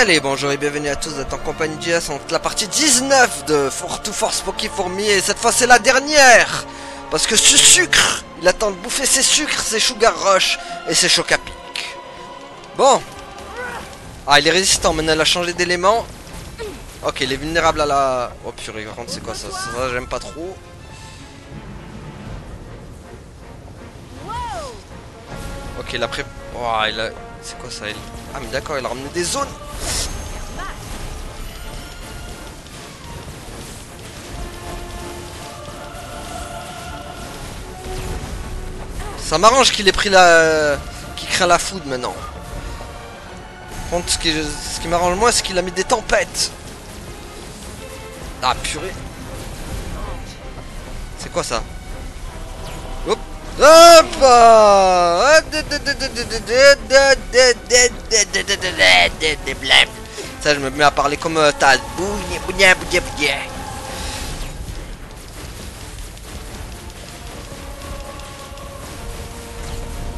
Allez, bonjour et bienvenue à tous, vous êtes en compagnie de JS, on la partie 19 de To Force Poké Fourmi, et cette fois c'est la dernière. Parce que ce sucre, il attend de bouffer ses sucres, ses Sugar Rush et ses Choc à Pic. Bon. Ah, il est résistant, maintenant il a changé d'élément. Ok, il est vulnérable à la... Oh purée, par contre c'est quoi ça? Ça j'aime pas trop. Ok, il a pré... Oh, il a... C'est quoi ça? Ah mais d'accord, il a ramené des zones. Ça m'arrange qu'il ait pris la... qu'il craint la foudre maintenant. Par contre, ce qui m'arrange moins, c'est qu'il a mis des tempêtes. Ah purée. C'est quoi ça? Hop. Hop. Ça, je me mets à parler comme Taz.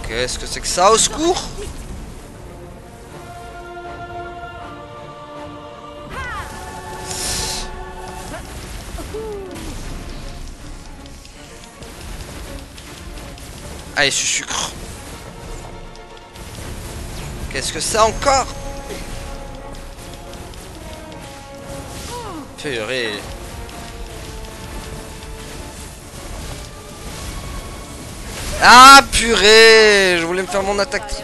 Qu'est-ce que c'est que ça? Au secours! Allez, ce sucre. Qu'est-ce que c'est encore? Purée. Ah purée! Je voulais me faire mon attaque.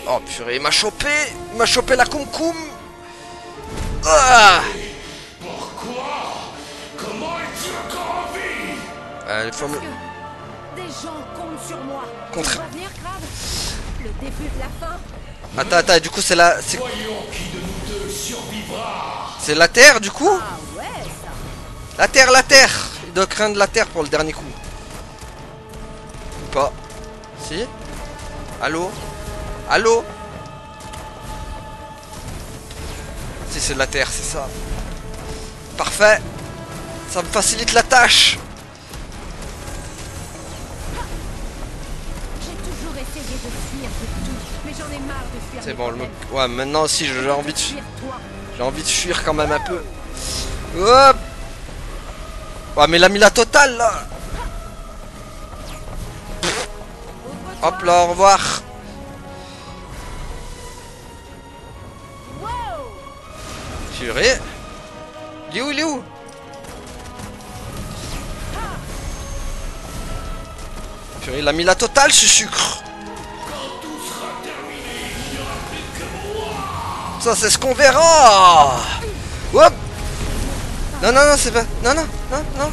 Oh purée, il m'a chopé! Il m'a chopé la koum-koum! Ah! Il faut me... Des gens comptent sur moi. Contre... Le début de la fin. Attends, du coup c'est la... C'est la terre du coup? Ah ouais, ça. La terre! Il doit craindre la terre pour le dernier coup. Ou pas? Si? Allô? Allô? Si c'est de la terre, c'est ça. Parfait! Ça me facilite la tâche! C'est bon, ouais, maintenant aussi j'ai envie de fuir. J'ai envie de fuir quand même un peu. Hop. Ouais, mais il a mis la totale là. Hop là, au revoir. Purée. Il est où, il est où? Purée, il a mis la totale ce sucre. Ça c'est ce qu'on verra. Hop. Non, non, non, c'est pas... Non, non, non, non.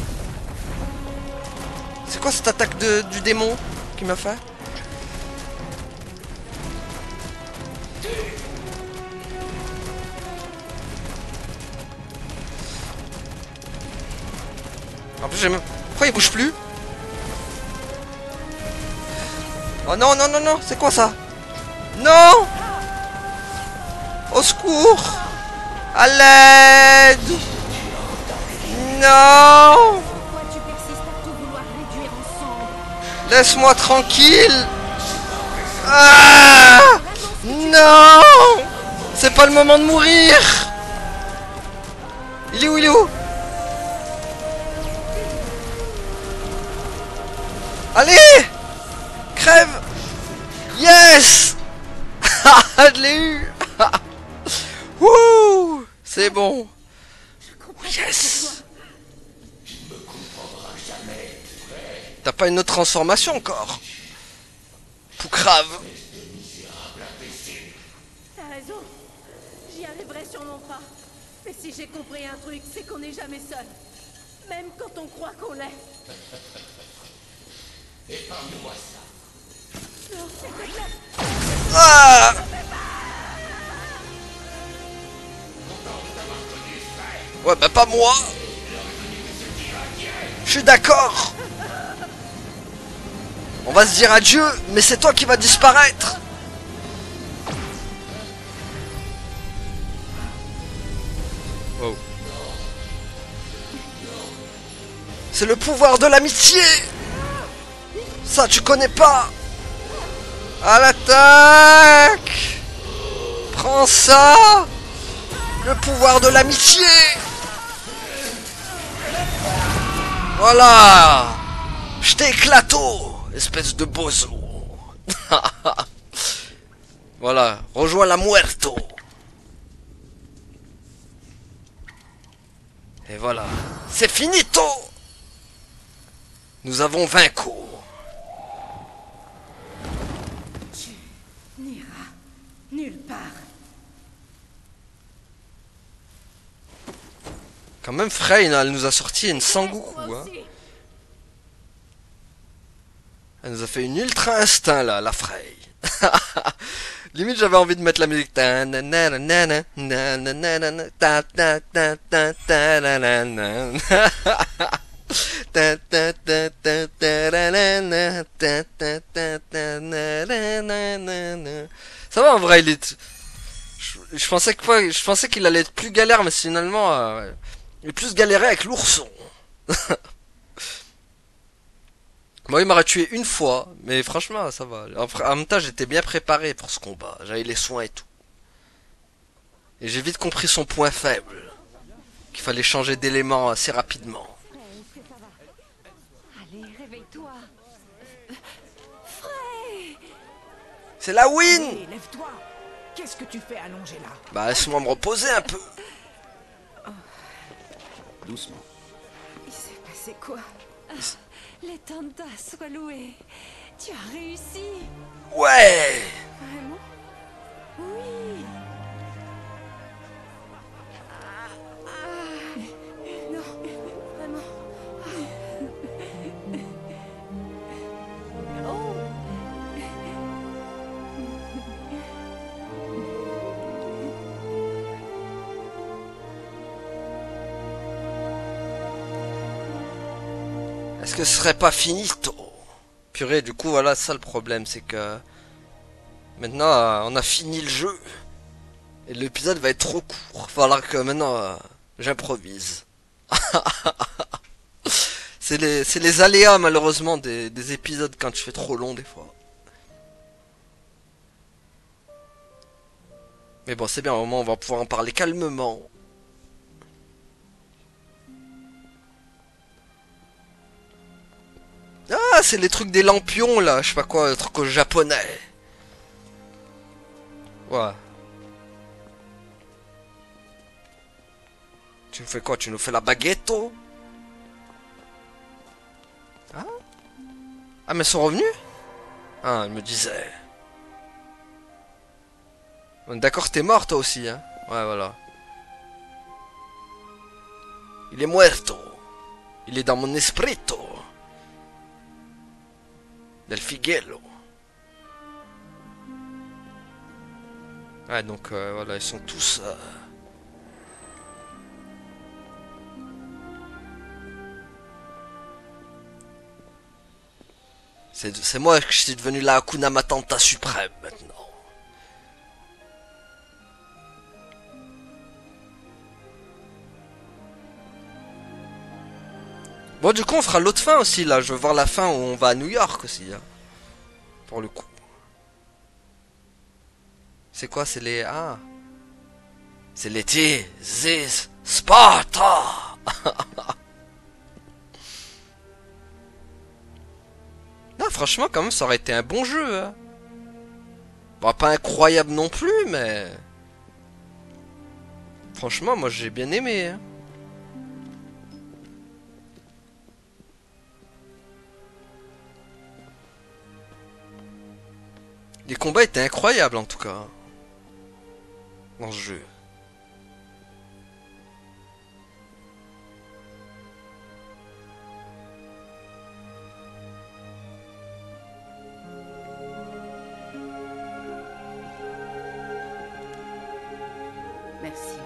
C'est quoi cette attaque du démon qui m'a fait? En plus j'ai même... Pourquoi il bouge plus? Oh non, non, non, non, c'est quoi ça? Non! Au secours! À l'aide! Non! Laisse-moi tranquille! Ah! Non! C'est pas le moment de mourir! Il est où? Il est où? Allez! Crève! Yes! Je l'ai eu! Wouh! C'est bon! Yes! T'as pas une autre transformation encore? Poucrave! T'as raison. J'y arriverai sûrement pas. Mais si j'ai compris un truc, c'est qu'on n'est jamais seul. Même quand on croit qu'on l'est. Épargne-moi ça. Non, s'il te plaît. Ah! Ouais, bah pas moi! Je suis d'accord! On va se dire adieu, mais c'est toi qui vas disparaître! Wow. C'est le pouvoir de l'amitié! Ça, tu connais pas! À l'attaque! Prends ça! Le pouvoir de l'amitié! Voilà! Je t'éclato, espèce de bozo! Voilà, rejoins la muerto! Et voilà, c'est finito! Nous avons vaincu! Tu n'iras nulle part. Quand même, Frey, elle nous a sorti une Sangoku, Moi hein. aussi. Elle nous a fait une ultra instinct, là, la Frey. Limite, j'avais envie de mettre la musique. Ça va, en vrai, il est... Je pensais je pensais qu'il allait être plus galère, mais finalement, il est plus galéré avec l'ourson. Moi, il m'aurait tué une fois, mais franchement, ça va. En même temps, j'étais bien préparé pour ce combat. J'avais les soins et tout. Et j'ai vite compris son point faible. Qu'il fallait changer d'élément assez rapidement. Est-ce que ça va? Allez, réveille-toi. C'est la win! Hé, lève-toi. Qu'est-ce que tu fais allongé là? Bah, laisse-moi me reposer un peu. Doucement. Il s'est passé quoi? Les Tantas soient loués. Tu as réussi. Ouais! Vraiment? Oui. Non, vraiment. Oh. Est-ce que ce serait pas finito? Purée, du coup, voilà, ça le problème, c'est que... Maintenant, on a fini le jeu. Et l'épisode va être trop court. Falloir que maintenant, j'improvise. C'est les aléas, malheureusement, des épisodes quand je fais trop long, des fois. Mais bon, c'est bien, au moins, on va pouvoir en parler calmement. Ah, c'est les trucs des lampions, là. Je sais pas quoi, les trucs au japonais. Ouais. Tu nous fais quoi? Tu nous fais la baguette? Ah? Ah, mais elles sont revenus? Ah, elle me disait. D'accord, t'es mort toi aussi, hein? Ouais, voilà. Il est muerto. Il est dans mon espirito. Del figuelo. Ouais, donc voilà, ils sont tous... C'est moi qui suis devenu la Hakuna Matata suprême maintenant. Bon, du coup, on fera l'autre fin aussi, là. Je veux voir la fin où on va à New York aussi, hein. Pour le coup. C'est quoi? C'est les... Ah. C'est les This Sparta. Non, franchement, quand même, ça aurait été un bon jeu, hein. Bon, pas incroyable non plus, mais... Franchement, moi, j'ai bien aimé, hein. Les combats étaient incroyables en tout cas dans ce jeu. Merci.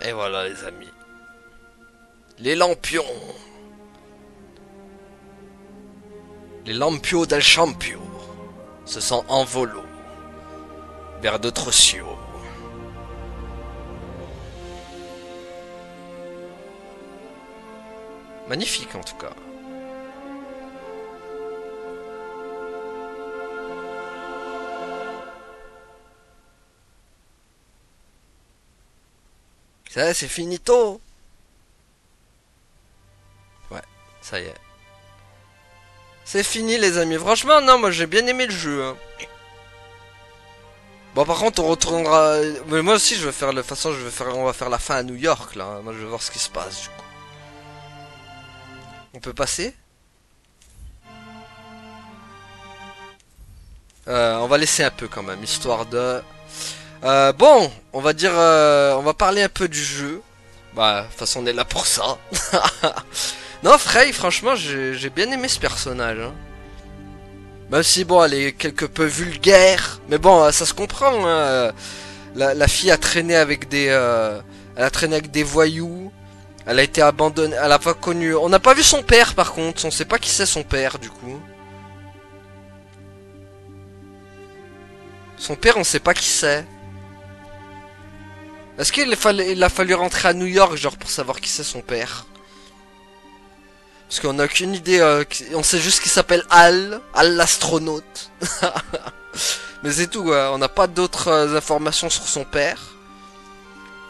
Et voilà les amis. Les lampions. Les lampions del champio se sont envolés vers d'autres cieux. Magnifique en tout cas. Ça c'est finito. Ouais, ça y est. C'est fini les amis. Franchement non, moi j'ai bien aimé le jeu. Hein. Bon par contre on retournera. Mais moi aussi je vais faire de toute façon on va faire la fin à New York là. Moi je vais voir ce qui se passe du coup. On peut passer? On va laisser un peu quand même, histoire de... bon, on va dire... on va parler un peu du jeu. Bah, de toute façon on est là pour ça. Non, Frey, franchement, j'ai bien aimé ce personnage. Hein. Même si, bon, elle est quelque peu vulgaire. Mais bon, ça se comprend. Hein. La fille a traîné avec des... elle a traîné avec des voyous. Elle a été abandonnée, elle a pas connu... On n'a pas vu son père par contre, on sait pas qui c'est son père du coup. Son père on sait pas qui c'est. Est-ce qu'il a fallu rentrer à New York genre pour savoir qui c'est son père? Parce qu'on a aucune idée, on sait juste qu'il s'appelle Al l'astronaute. Mais c'est tout, on n'a pas d'autres informations sur son père.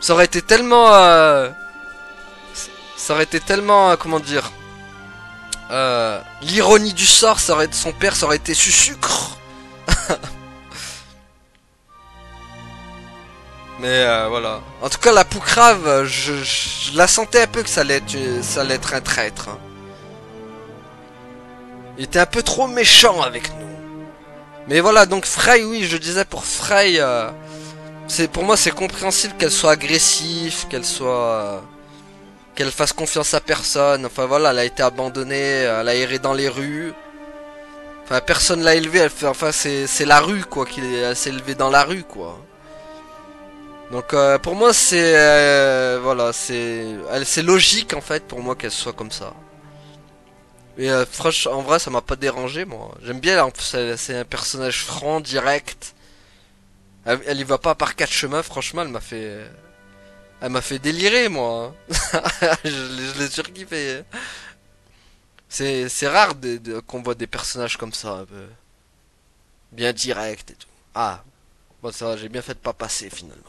Ça aurait été tellement... Ça aurait été tellement, comment dire, l'ironie du sort, son père, ça aurait été sucre. Mais voilà. En tout cas, la Poucrave, je la sentais un peu que ça allait être un traître. Hein. Il était un peu trop méchant avec nous. Mais voilà, donc Frey, oui, je disais pour Frey, pour moi c'est compréhensible qu'elle soit agressive, qu'elle soit... qu'elle fasse confiance à personne. Enfin voilà, elle a été abandonnée, elle a erré dans les rues. Enfin personne l'a élevée, enfin c'est la rue quoi, elle s'est élevée dans la rue quoi. Donc pour moi c'est voilà, c'est logique en fait pour moi qu'elle soit comme ça. Et franchement en vrai ça m'a pas dérangé moi. J'aime bien, en plus c'est un personnage franc, direct. Elle y va pas par quatre chemins, franchement elle m'a fait délirer, moi. je l'ai surkiffé. C'est rare qu'on voit des personnages comme ça, un peu. Bien direct et tout. Ah, bon, ça va, j'ai bien fait de pas passer, finalement.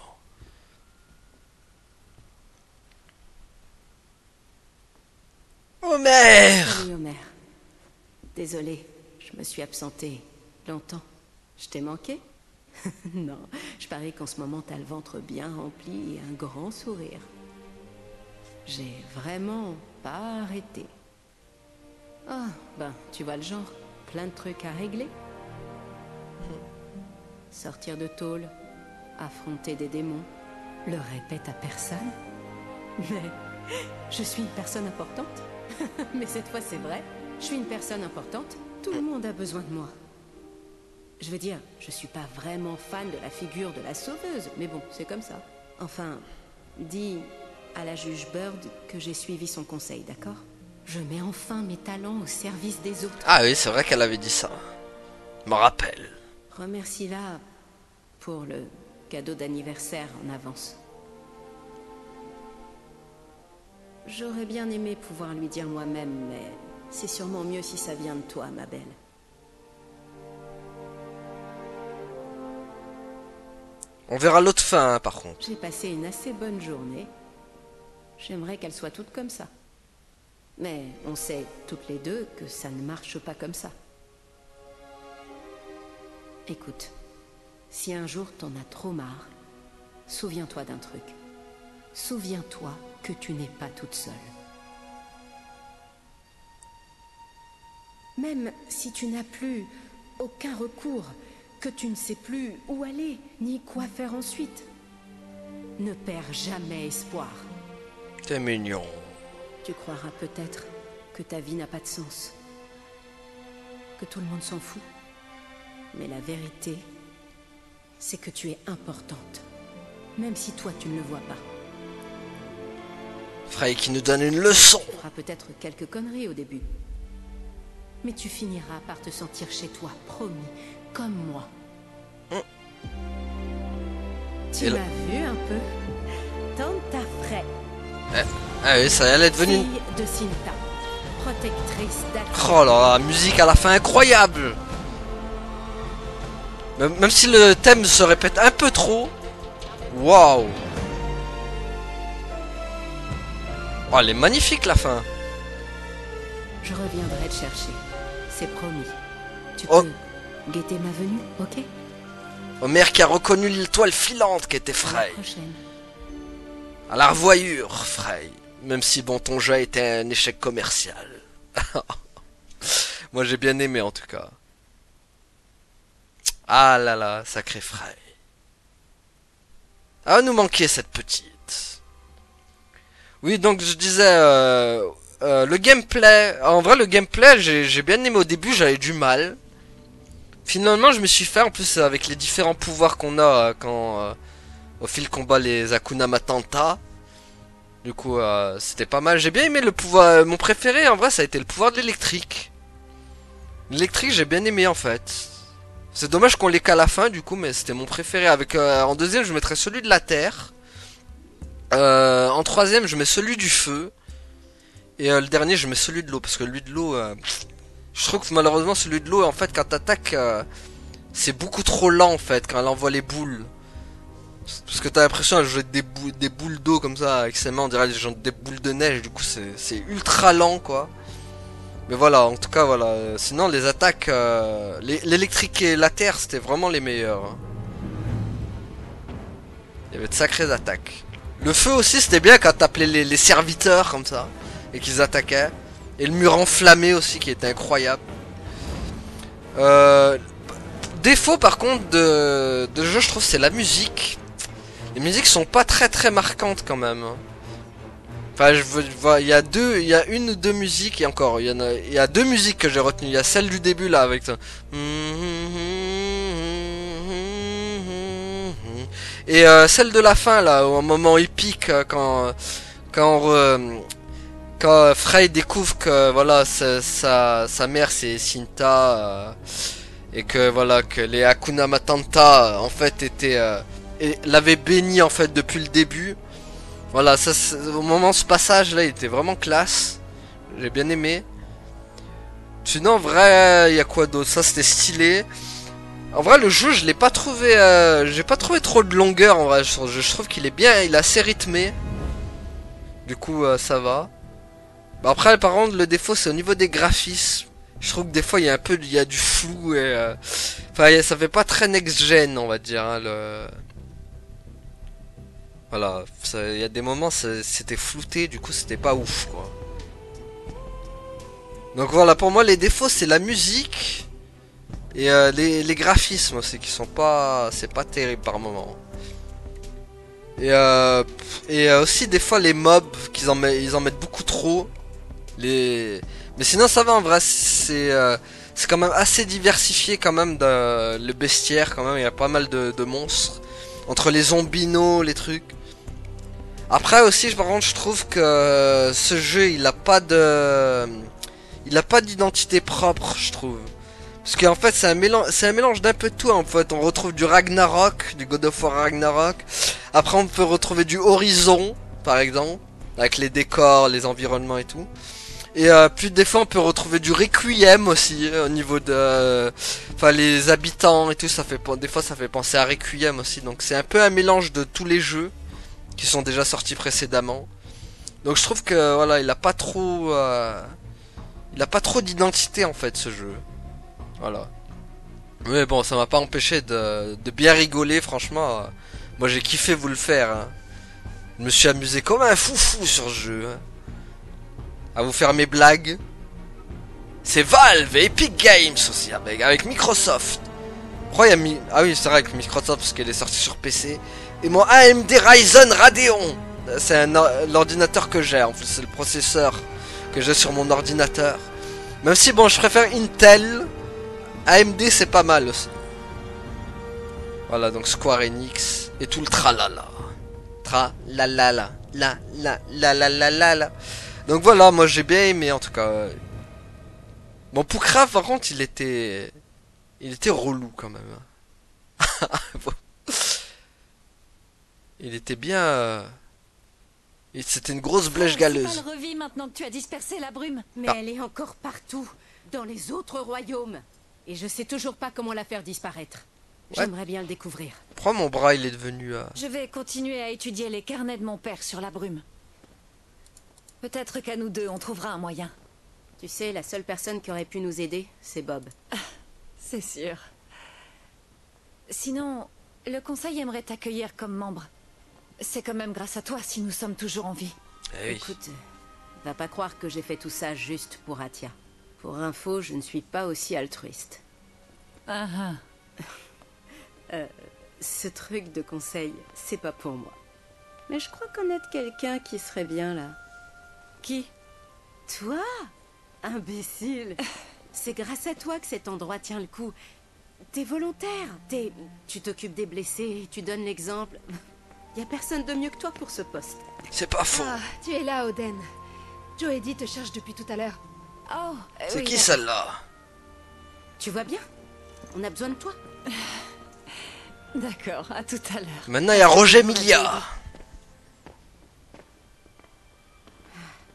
Homer! Salut Homer. Désolée, je me suis absentée longtemps. Je t'ai manqué? Non, je parie qu'en ce moment t'as le ventre bien rempli et un grand sourire. J'ai vraiment pas arrêté. Ah, ben, tu vois le genre, plein de trucs à régler. Sortir de tôle, affronter des démons, le répète à personne. Mais je suis une personne importante. Mais cette fois c'est vrai, je suis une personne importante, tout le monde a besoin de moi. Je veux dire, je suis pas vraiment fan de la figure de la sauveuse, mais bon, c'est comme ça. Enfin, dis à la juge Bird que j'ai suivi son conseil, d'accord? Je mets enfin mes talents au service des autres. Ah oui, c'est vrai qu'elle avait dit ça. Je m'en rappelle. Remercie-la pour le cadeau d'anniversaire en avance. J'aurais bien aimé pouvoir lui dire moi-même, mais c'est sûrement mieux si ça vient de toi, ma belle. On verra l'autre fin, hein, par contre. J'ai passé une assez bonne journée. J'aimerais qu'elle soit toute comme ça. Mais on sait toutes les deux que ça ne marche pas comme ça. Écoute, si un jour t'en as trop marre, souviens-toi d'un truc. Souviens-toi que tu n'es pas toute seule. Même si tu n'as plus aucun recours, que tu ne sais plus où aller, ni quoi faire ensuite, ne perds jamais espoir. T'es mignon. Tu croiras peut-être que ta vie n'a pas de sens, que tout le monde s'en fout. Mais la vérité, c'est que tu es importante, même si toi tu ne le vois pas. Frey qui nous donne une leçon. Tu feras peut-être quelques conneries au début. Mais tu finiras par te sentir chez toi, promis, comme moi. Tu Et m'as là- vu un peu? Tante Frey, Ah oui, ça elle est devenue une... fille de Cinta, protectrice d'Athènes. Oh là là, musique à la fin incroyable. Même si le thème se répète un peu trop. Waouh. Oh, elle est magnifique la fin. Je reviendrai te chercher, c'est promis. Tu Oh. peux guetter ma venue, ok? Homer qui a reconnu l'étoile filante qui était À la Frey. prochaine. À la revoyure, Frey. Même si bon, ton jeu était un échec commercial. Moi j'ai bien aimé en tout cas. Ah là là, sacré Frey. Ah, nous manquait cette petite. Oui, donc je disais, le gameplay. En vrai, le gameplay, j'ai bien aimé au début, j'avais du mal. Finalement, je me suis fait, en plus, avec les différents pouvoirs qu'on a quand au fil combat les Hakuna Matata. Du coup, c'était pas mal. J'ai bien aimé le pouvoir. Mon préféré, en vrai, ça a été le pouvoir de l'électrique. L'électrique, j'ai bien aimé, en fait. C'est dommage qu'on l'ait qu'à la fin, du coup, mais c'était mon préféré. Avec en deuxième, je mettrais celui de la terre. En troisième, je mets celui du feu. Et le dernier, je mets celui de l'eau. Parce que celui de l'eau, je trouve que malheureusement, celui de l'eau, en fait, quand t'attaques, c'est beaucoup trop lent, en fait, quand elle envoie les boules. Parce que t'as l'impression qu'elle jette des boules d'eau comme ça avec ses mains, on dirait des boules de neige. Du coup, c'est ultra lent, quoi. Mais voilà, en tout cas, voilà. Sinon, les attaques, l'électrique et la terre, c'était vraiment les meilleurs. Hein. Il y avait de sacrées attaques. Le feu aussi, c'était bien quand t'appelais les serviteurs comme ça et qu'ils attaquaient. Et le mur enflammé aussi, qui était incroyable. Défaut par contre de jeu, je trouve, c'est la musique. Les musiques sont pas très marquantes quand même. Enfin, il y a une ou deux musiques et encore, il y a deux musiques que j'ai retenues. Il y a celle du début là avec ça. Et celle de la fin là, au moment épique quand Frey découvre que voilà sa mère c'est Cinta et que voilà que les Hakuna Matata en fait l'avaient béni en fait depuis le début. Voilà, ça au moment ce passage là, il était vraiment classe. J'ai bien aimé. Sinon en vrai, il y a quoi d'autre? Ça c'était stylé. En vrai, le jeu, je l'ai pas trouvé j'ai pas trouvé trop de longueur en vrai, je trouve qu'il est bien, il est assez rythmé. Du coup, ça va. Bah, après par contre, le défaut c'est au niveau des graphismes. Je trouve que des fois il y a du flou et enfin ça fait pas très next gen, on va dire hein, voilà, il y a des moments c'était flouté, du coup c'était pas ouf quoi. Donc voilà, pour moi les défauts c'est la musique et les graphismes aussi qui sont pas, c'est pas terrible par moment. Et aussi des fois les mobs ils en mettent beaucoup trop. Mais sinon ça va en vrai, c'est quand même assez diversifié quand même le bestiaire quand même, il y a pas mal de monstres entre les zombinos, les trucs. Après aussi par contre je trouve que ce jeu il a pas d'identité propre, je trouve. Parce qu'en fait c'est un mélange d'un peu de tout en fait. On retrouve du Ragnarok, du God of War Ragnarok. Après on peut retrouver du Horizon par exemple, avec les décors, les environnements et tout. Et plus des fois on peut retrouver du Requiem aussi au niveau de, enfin les habitants et tout, des fois ça fait penser à Requiem aussi. Donc c'est un peu un mélange de tous les jeux qui sont déjà sortis précédemment. Donc je trouve que voilà, il a pas trop d'identité en fait ce jeu. Voilà. Mais bon, ça m'a pas empêché de bien rigoler, franchement. Moi j'ai kiffé vous le faire. Hein. Je me suis amusé comme un foufou sur ce jeu. Hein. À vous faire mes blagues. C'est Valve et Epic Games aussi, avec Microsoft. Pourquoi il y a ah oui, c'est vrai avec Microsoft parce qu'elle est sortie sur PC. Et mon AMD Ryzen Radeon. C'est l'ordinateur que j'ai, en fait, c'est le processeur que j'ai sur mon ordinateur. Même si bon, je préfère Intel. AMD c'est pas mal aussi. Voilà, donc Square Enix et tout le tralala. Tralala. la. Donc voilà, moi j'ai bien aimé en tout cas. Bon, Poukrave par contre il était relou quand même. Il était bien. C'était une grosse blèche galeuse. Elle revit maintenant que tu as dispersé la brume. Mais elle est encore partout, dans les autres royaumes. Et je sais toujours pas comment la faire disparaître. Ouais. J'aimerais bien le découvrir. Pourquoi mon bras il est devenu... Je vais continuer à étudier les carnets de mon père sur la brume. Peut-être qu'à nous deux, on trouvera un moyen. Tu sais, la seule personne qui aurait pu nous aider, c'est Bob. C'est sûr. Sinon, le conseil aimerait t'accueillir comme membre. C'est quand même grâce à toi si nous sommes toujours en vie. Eh oui. Écoute, va pas croire que j'ai fait tout ça juste pour Atia. Pour info, je ne suis pas aussi altruiste. Ah ah. Ce truc de conseil, c'est pas pour moi. Mais je crois connaître quelqu'un qui serait bien là. Qui? Toi? Imbécile! C'est grâce à toi que cet endroit tient le coup. T'es volontaire, tu t'occupes des blessés, tu donnes l'exemple. Y a personne de mieux que toi pour ce poste. C'est pas faux. Ah, tu es là, Oden. Joe Eddy te cherche depuis tout à l'heure. Oh, C'est oui, qui d'accord. celle-là? Tu vois bien? On a besoin de toi. D'accord, à tout à l'heure. Maintenant il y a Roger Milia.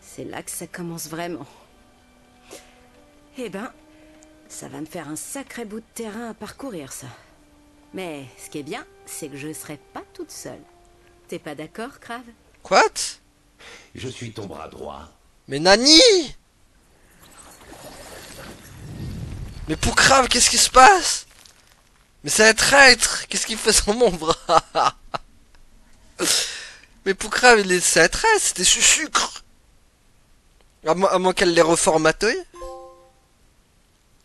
C'est là que ça commence vraiment. Eh ben, ça va me faire un sacré bout de terrain à parcourir, ça. Mais ce qui est bien, c'est que je serai pas toute seule. T'es pas d'accord, Crave? Quoi? Je suis ton bras droit. Mais Nani? Mais Poukrave, qu'est-ce qui se passe? Mais c'est un traître. Qu'est-ce qu'il fait sur mon bras? Mais Poukrave, c'est un traître, c'était su sucre. À moins qu'elle l'ait reformaté.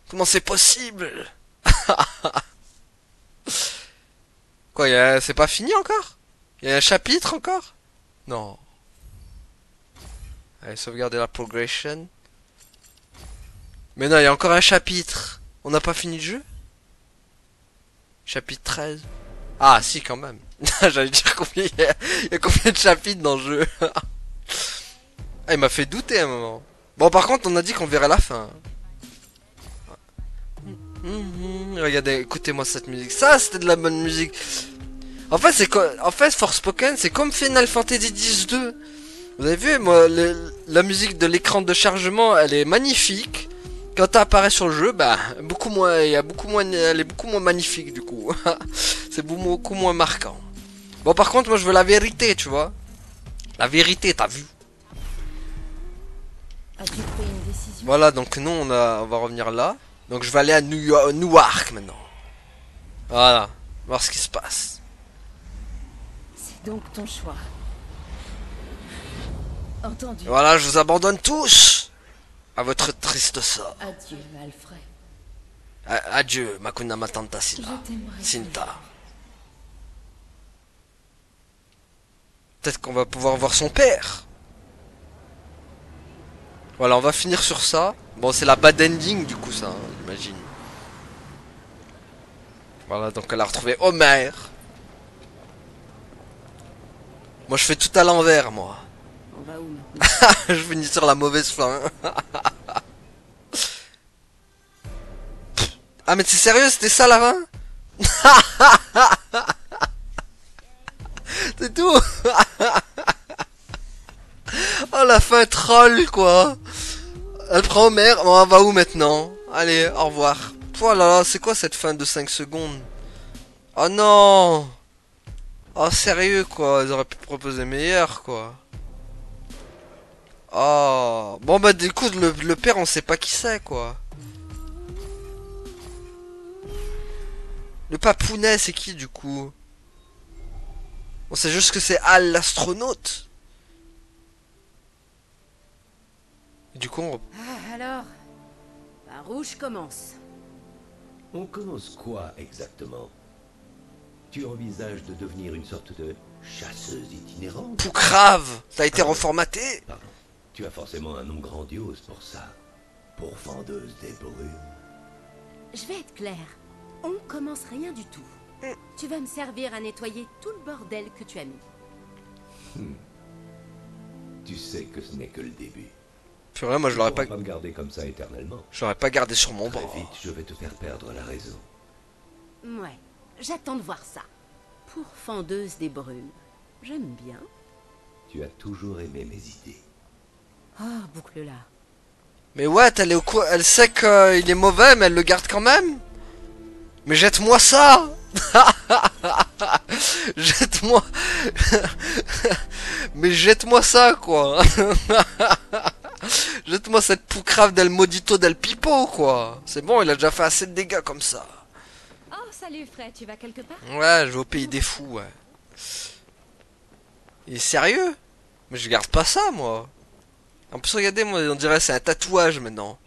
Comment c'est possible? Quoi, c'est pas fini encore? Il y a un chapitre encore? Non. Allez, sauvegarder la progression. Mais non, il y a encore un chapitre. On n'a pas fini le jeu? Chapitre 13. Ah, si, quand même. J'allais dire combien il y a combien de chapitres dans le jeu. Ah, il m'a fait douter à un moment. Bon, par contre, on a dit qu'on verrait la fin. Regardez, écoutez-moi cette musique. Ça, c'était de la bonne musique. En fait, Forspoken, c'est comme Final Fantasy X-2. Vous avez vu, moi, la musique de l'écran de chargement, elle est magnifique. Quand elle apparaît sur le jeu, bah, elle est beaucoup moins magnifique, du coup. C'est beaucoup moins marquant. Bon, par contre, moi, je veux la vérité, tu vois. La vérité, t'as vu? As-tu pris une décision? Voilà, donc nous, on va revenir là. Donc, je vais aller à Newark, maintenant. Voilà. Voir ce qui se passe. C'est donc ton choix. Entendu. Voilà, je vous abandonne tous à votre triste sort. Adieu, Alfred. Adieu, Makuna Matanta Sina. Je t'aimerai Sinta. Peut-être qu'on va pouvoir voir son père. Voilà, on va finir sur ça. Bon, c'est la bad ending du coup, ça, hein, j'imagine. Voilà, donc elle a retrouvé Homer. Moi, je fais tout à l'envers, moi. On va où maintenant? Je finis sur la mauvaise fin. Ah, mais c'est sérieux, c'était ça la fin? C'est tout. Oh, la fin troll, quoi. Elle prend Homer. Bon, on va où maintenant? Allez, au revoir. Voilà, c'est quoi cette fin de 5 secondes? Oh non. Oh, sérieux, quoi. Ils auraient pu proposer meilleur, quoi. Oh. Bon, bah, du coup, le père, on sait pas qui c'est, quoi. Le papounet, c'est qui, du coup? On sait juste que c'est Al, l'astronaute. Du coup, Ah, alors, la rouge commence. On commence quoi exactement? Tu envisages de devenir une sorte de chasseuse itinérante? Poukrave, ça a été reformaté. Pardon. Tu as forcément un nom grandiose pour ça. Pour vendeuse des brumes. Je vais être claire. On commence rien du tout. Tu vas me servir à nettoyer tout le bordel que tu as mis. Tu sais que ce n'est que le début. Purée, moi je l'aurais pas... Tu pourras pas me garder comme ça éternellement. J'aurais pas gardé sur mon Très bras. vite, je vais te faire perdre la raison. Ouais, j'attends de voir ça. Pour fendeuse des brumes, j'aime bien. Tu as toujours aimé mes idées. Ah, boucle là. Mais ouais, elle est au courant, elle sait qu'il est mauvais, mais elle le garde quand même. Mais jette-moi ça. Jette-moi. Mais jette-moi ça, quoi. Jette-moi cette poucrave del Modito del Pipo, quoi. C'est bon, il a déjà fait assez de dégâts comme ça. Oh, salut Fred, tu vas quelque part? Ouais, je vais au pays des fous, ouais. Il est sérieux? Mais je garde pas ça, moi. En plus, regardez, moi, on dirait que c'est un tatouage maintenant.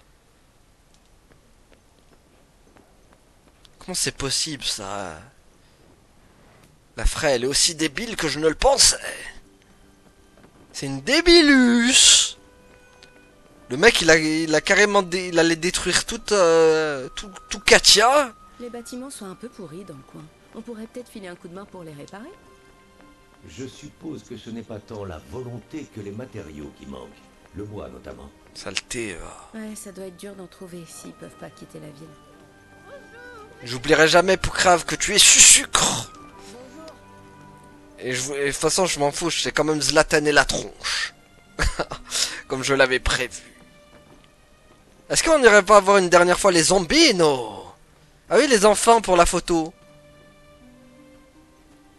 Comment c'est possible, ça? La Freya, elle est aussi débile que je ne le pensais. C'est une débilus. Le mec, il a carrément... il allait détruire tout Katia. Les bâtiments sont un peu pourris dans le coin. On pourrait peut-être filer un coup de main pour les réparer. Je suppose que ce n'est pas tant la volonté que les matériaux qui manquent. Le bois notamment. Saleté. Ouais, ça doit être dur d'en trouver s'ils peuvent pas quitter la ville. J'oublierai jamais, Poucrave, que tu es sucre. Et de toute façon, je m'en fous, je sais quand même Zlatan et la tronche. Comme je l'avais prévu. Est-ce qu'on n'irait pas voir une dernière fois les zombies, non? Ah oui, les enfants pour la photo.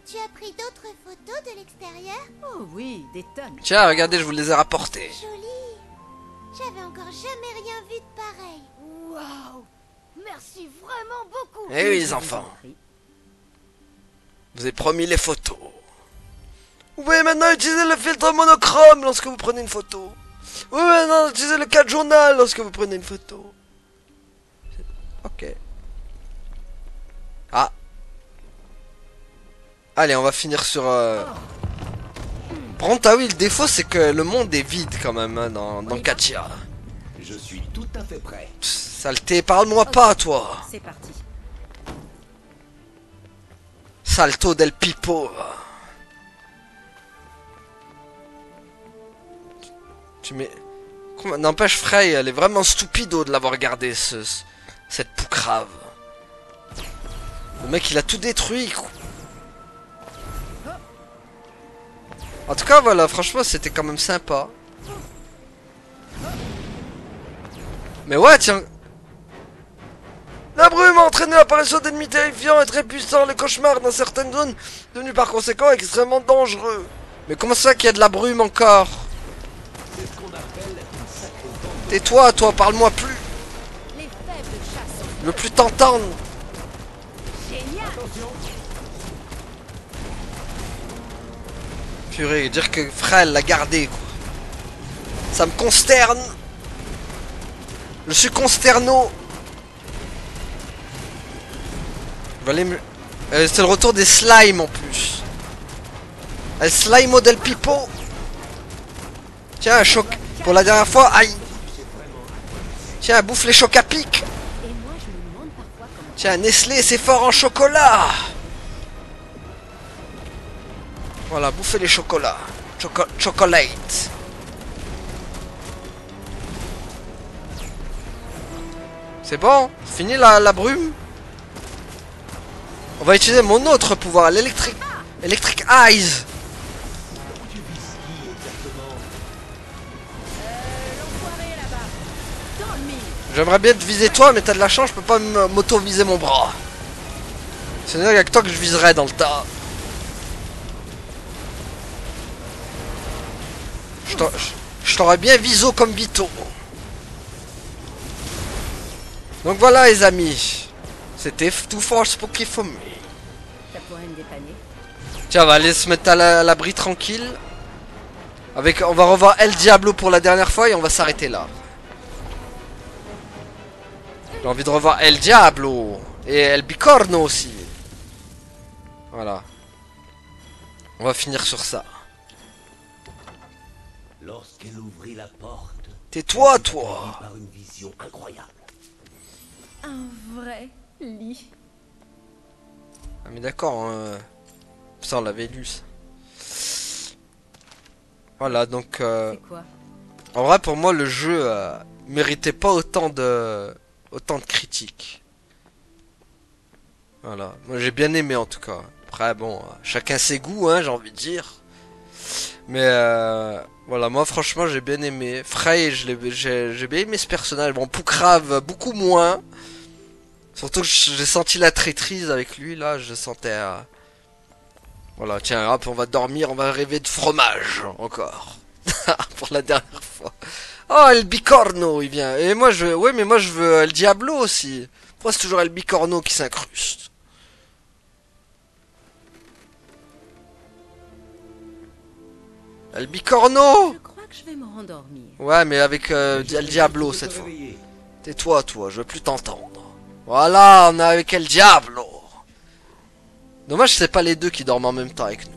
Tu as pris d'autres photos de l'extérieur? Oh oui, des tonnes. Tiens, regardez, je vous les ai rapportées. Joli. J'avais encore jamais rien vu de pareil. Waouh! Merci vraiment beaucoup! Eh oui, les enfants. Vous avez promis les photos. Vous pouvez maintenant utiliser le filtre monochrome lorsque vous prenez une photo. Vous pouvez maintenant utiliser le cadre journal lorsque vous prenez une photo. Ok. Ah. Allez, on va finir sur... Par contre, ah oui, le défaut, c'est que le monde est vide quand même hein, dans Katia. Je suis tout à fait prêt. Psst, saleté, parle-moi pas, toi. C'est parti. Salto del Pipo. Tu mets... N'empêche, Frey, elle est vraiment stupido de l'avoir gardé, cette poucrave. Le mec, il a tout détruit. En tout cas, voilà, franchement, c'était quand même sympa. Mais ouais, tiens. La brume a entraîné l'apparition d'ennemis terrifiants et très puissants. Les cauchemars dans certaines zones, devenus par conséquent extrêmement dangereux. Mais comment ça qu'il y a de la brume encore? Tais-toi, toi, parle-moi plus. Les faibles chassent. Je veux plus t'entendre. Génial. Purée, dire que Frel l'a gardé, quoi. Ça me consterne. Je suis consterno. Je vais aller me... c'est le retour des slimes en plus. El slime del Pipo. Tiens, un choc. Pour la dernière fois, aïe. Tiens, bouffe les chocs à pic. Et moi, je me demande parfois comment... Tiens, Nestlé, c'est fort en chocolat. Voilà, bouffez les chocolats. Chocolate. C'est bon? Fini la brume? On va utiliser mon autre pouvoir, l'électrique. Electric Eyes. L'enfoiré là-bas. Dans le mille. J'aimerais bien te viser toi, mais t'as de la chance, je peux pas m'auto-viser mon bras. C'est avec toi que je viserais dans le tas. Je t'aurais bien viso comme Vito. Donc voilà les amis. C'était Too Far Spooky for Me. Ça pourrait me dépanner. Tiens, on va aller se mettre à l'abri tranquille. On va revoir El Diablo pour la dernière fois et on va s'arrêter là. J'ai envie de revoir El Diablo. Et El Bicorno aussi. Voilà. On va finir sur ça. Lorsqu'elle ouvrit la porte, Tais-toi, toi. par une vision incroyable. Un vrai lit. Ah mais d'accord, hein. Ça on l'avait lu ça. Voilà, donc... C'est quoi? En vrai, pour moi, le jeu méritait pas autant de critiques. Voilà, moi j'ai bien aimé en tout cas. Après, bon, chacun ses goûts, hein, j'ai envie de dire. Mais voilà, moi franchement j'ai bien aimé. Frey, j'ai bien aimé ce personnage. Bon, Poukrave, beaucoup moins. Surtout que j'ai senti la traîtrise avec lui, là, je sentais... Voilà, tiens, hop, on va dormir, on va rêver de fromage, encore. Pour la dernière fois. Oh, El Bicorno, il vient. Et moi, ouais, mais moi, je veux El Diablo aussi. Pourquoi c'est toujours El Bicorno qui s'incruste? El Bicorno! Je crois que je vais me rendormir. Ouais, mais avec El Diablo cette fois. Tais-toi, toi, je veux plus t'entendre. Voilà, on est avec El Diablo. Dommage, c'est pas les deux qui dorment en même temps avec nous.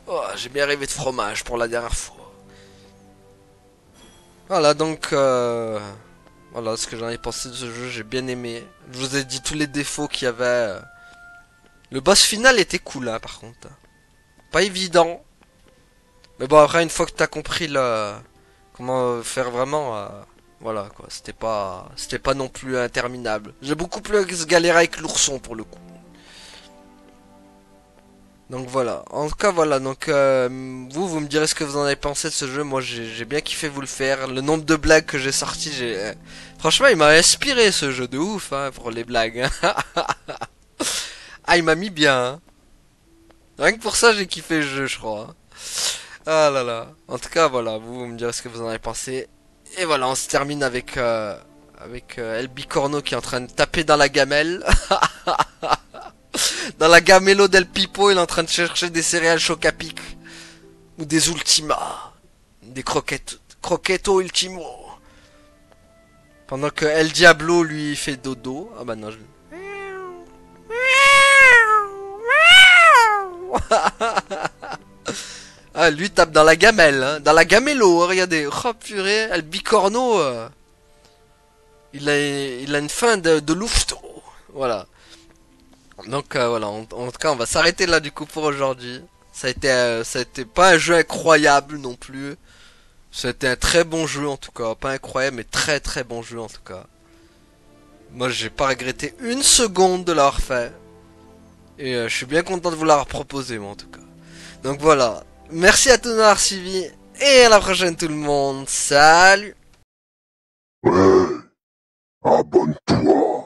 Oh, j'ai bien rêvé de fromage pour la dernière fois. Voilà, donc voilà ce que j'en ai pensé de ce jeu, j'ai bien aimé. Je vous ai dit tous les défauts qu'il y avait. Le boss final était cool, hein, par contre. Pas évident. Mais bon, après, une fois que t'as compris comment faire vraiment, voilà quoi, c'était pas non plus interminable. J'ai beaucoup plus galéré avec l'ourson pour le coup. Donc voilà, en tout cas voilà, donc vous me direz ce que vous en avez pensé de ce jeu. Moi j'ai bien kiffé vous le faire. Le nombre de blagues que j'ai sorti, franchement il m'a inspiré ce jeu de ouf, hein, pour les blagues. Ah, il m'a mis bien, hein. Rien que pour ça j'ai kiffé le jeu, je crois. Ah là là. En tout cas voilà, vous me direz ce que vous en avez pensé. Et voilà, on se termine avec El Bicorno qui est en train de taper dans la gamelle. Dans la Gamelo del Pipo, il est en train de chercher des céréales Chocapic. Ou des Ultima. Des Croquetto Ultimo. Pendant que El Diablo, lui, fait dodo. Ah bah non, je... Ah, lui tape dans la gamelle, hein. Dans la Gamelo, hein, regardez. Oh purée, El Bicorno. Il a une fin de louveteau. Voilà. Donc voilà, en tout cas on va s'arrêter là du coup pour aujourd'hui. Ça a été pas un jeu incroyable non plus. C'était un très bon jeu en tout cas, pas incroyable mais très très bon jeu en tout cas. Moi j'ai pas regretté une seconde de l'avoir fait. Et je suis bien content de vous l'avoir proposé moi en tout cas. Donc voilà, merci à tous d'avoir suivi et à la prochaine tout le monde. Salut. Ouais, abonne-toi.